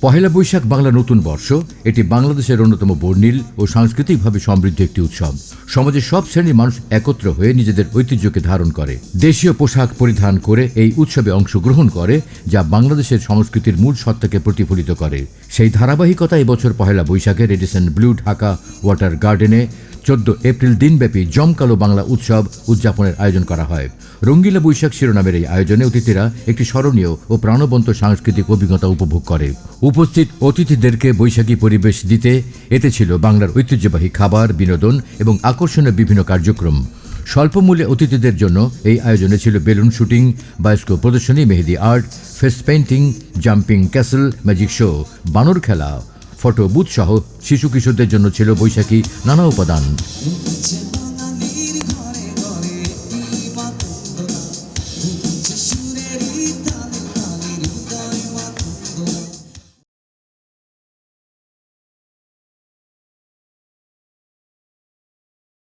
পহেলা বৈশাখ বাংলা নতুন বর্ষ। এটি বাংলাদেশের অন্যতম বর্ণিল ও সাংস্কৃতিকভাবে সমৃদ্ধ একটি উৎসব। সমাজের সব শ্রেণীর মানুষ একত্র হয়ে নিজেদের ঐতিহ্যকে ধারণ করে, দেশীয় পোশাক পরিধান করে এই উৎসবে অংশগ্রহণ করে, যা বাংলাদেশের সংস্কৃতির মূল সত্তাকে প্রতিফলিত করে। সেই ধারাবাহিকতা এবছর পহেলা বৈশাখে রেডিসন ব্লু ঢাকা ওয়াটার গার্ডেনে 14 এপ্রিল দিনব্যাপী জমকালো বাংলা উৎসব উদযাপনের আয়োজন করা হয়। রঙ্গিলা বৈশাখ শিরোনামের এই আয়োজনে অতিথিরা একটি স্মরণীয় ও প্রাণবন্ত সাংস্কৃতিক অভিজ্ঞতা উপভোগ করে। উপস্থিত অতিথিদেরকে বৈশাখী পরিবেশ দিতে এতে ছিল বাংলার ঐতিহ্যবাহী খাবার, বিনোদন এবং আকর্ষণীয় বিভিন্ন কার্যক্রম। স্বল্পমূল্যে অতিথিদের জন্য এই আয়োজনে ছিল বেলুন শুটিং, বায়োস্কোপ প্রদর্শনী, mehendi art, face painting, jumping castle, magic show, বানর খেলা, ফটো বুথ সহ শিশু কিশোরদের জন্য ছিল বৈশাখী নানা উপাদান।